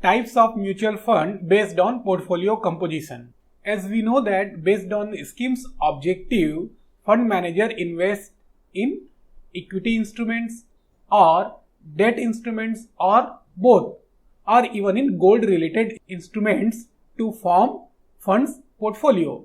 Types of mutual fund based on portfolio composition. As we know that based on scheme's objective, fund manager invests in equity instruments or debt instruments or both, or even in gold related instruments to form fund's portfolio.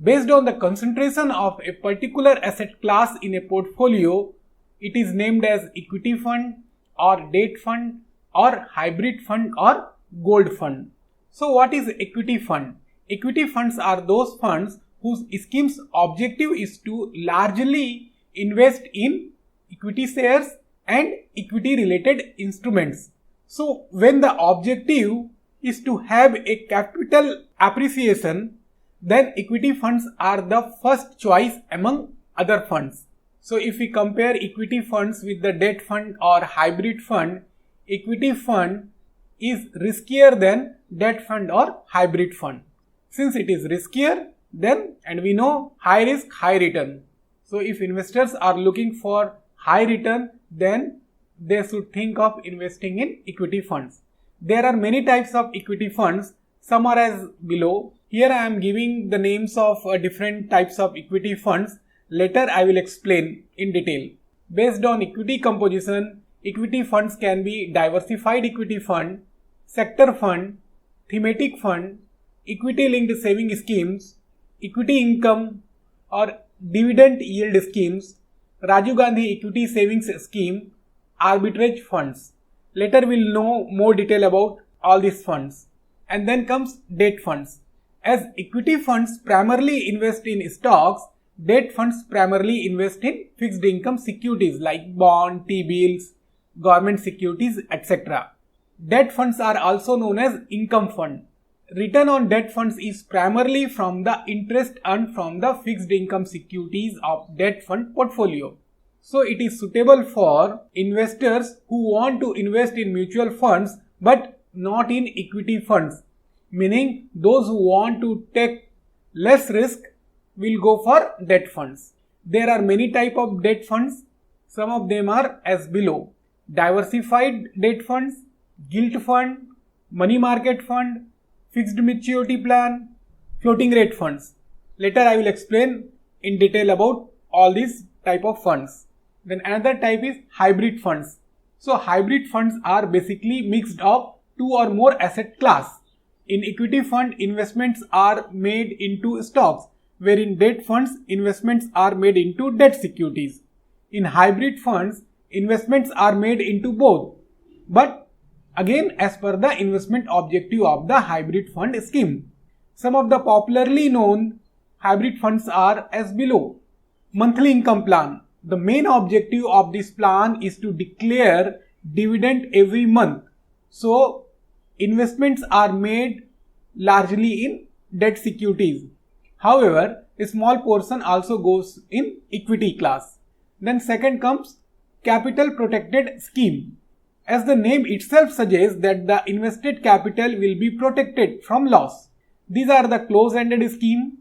Based on the concentration of a particular asset class in a portfolio, it is named as equity fund or debt fund or hybrid fund or gold fund. So what is equity fund? Equity funds are those funds whose scheme's objective is to largely invest in equity shares and equity related instruments. So when the objective is to have a capital appreciation, then equity funds are the first choice among other funds. So if we compare equity funds with the debt fund or hybrid fund, equity fund is riskier than debt fund or hybrid fund. Since it is riskier, then, and we know high risk, high return. So if investors are looking for high return, then they should think of investing in equity funds. There are many types of equity funds. Some are as below. Here I am giving the names of different types of equity funds. Later I will explain in detail. Based on equity composition, equity funds can be diversified equity fund, sector fund, thematic fund, equity linked saving schemes, equity income or dividend yield schemes, Rajiv Gandhi equity savings scheme, arbitrage funds. Later we'll know more detail about all these funds. And then comes debt funds. As equity funds primarily invest in stocks, debt funds primarily invest in fixed income securities like bond, T-bills, government securities, etc. Debt funds are also known as income fund. Return on debt funds is primarily from the interest earned from the fixed income securities of debt fund portfolio. So it is suitable for investors who want to invest in mutual funds but not in equity funds, meaning those who want to take less risk will go for debt funds. There are many types of debt funds. Some of them are as below: diversified debt funds, gilt fund, money market fund, fixed maturity plan, floating rate funds. Later I will explain in detail about all these type of funds. Then another type is hybrid funds. So hybrid funds are basically mixed of two or more asset class. In equity fund, investments are made into stocks, where in debt funds, investments are made into debt securities. In hybrid funds, investments are made into both, but again as per the investment objective of the hybrid fund scheme. Some of the popularly known hybrid funds are as below. Monthly income plan. The main objective of this plan is to declare dividend every month. So investments are made largely in debt securities. However, a small portion also goes in equity class. Then second comes capital protected scheme. As the name itself suggests that the invested capital will be protected from loss. These are the close-ended scheme.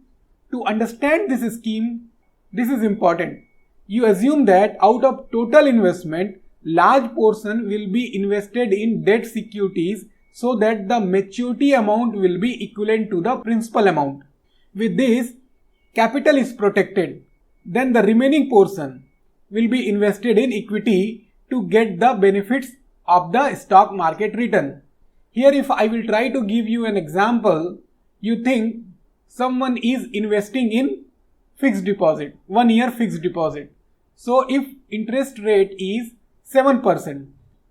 To understand this scheme, this is important. You assume that out of total investment, large portion will be invested in debt securities so that the maturity amount will be equivalent to the principal amount. With this, capital is protected. Then the remaining portion will be invested in equity to get the benefits of the stock market return. Here if I will try to give you an example, you think someone is investing in fixed deposit, 1 year fixed deposit. So if interest rate is 7%,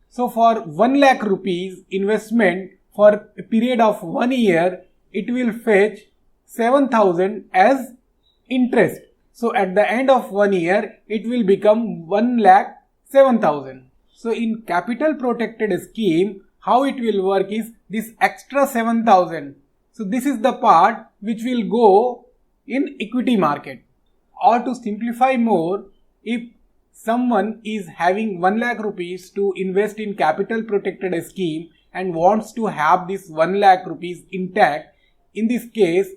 so for 1 lakh rupees investment for a period of 1 year, it will fetch 7,000 as interest. So at the end of 1 year, it will become 1,07,000. So in capital protected scheme, how it will work is this extra 7,000. So this is the part which will go in equity market. Or to simplify more, if someone is having 1 lakh rupees to invest in capital protected scheme and wants to have this 1 lakh rupees intact, in this case,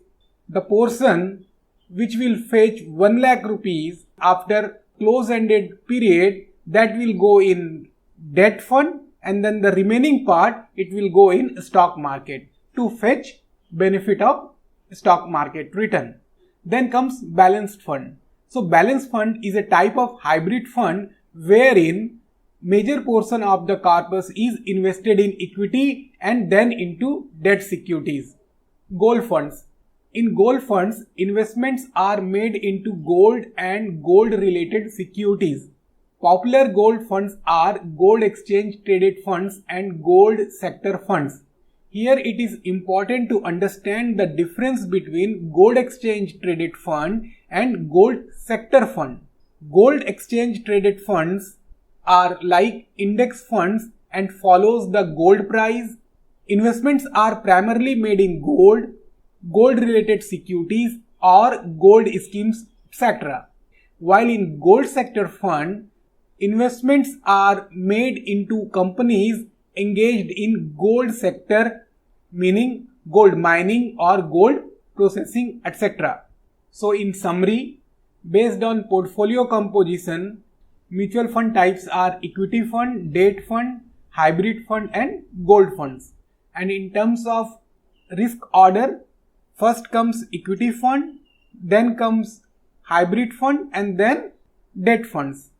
the portion which will fetch 1 lakh rupees after close-ended period, that will go in debt fund and then the remaining part it will go in stock market to fetch benefit of stock market return. Then comes balanced fund. So balanced fund is a type of hybrid fund wherein major portion of the corpus is invested in equity and then into debt securities. Gold funds. In gold funds, investments are made into gold and gold related securities. Popular gold funds are gold exchange traded funds and gold sector funds. Here it is important to understand the difference between gold exchange traded fund and gold sector fund. Gold exchange traded funds are like index funds and follows the gold price. Investments are primarily made in gold, gold related securities or gold schemes, etc. While in gold sector fund, investments are made into companies engaged in gold sector, meaning gold mining or gold processing, etc. So in summary, based on portfolio composition, mutual fund types are equity fund, debt fund, hybrid fund and gold funds. And in terms of risk order, first comes equity fund, then comes hybrid fund and then debt funds.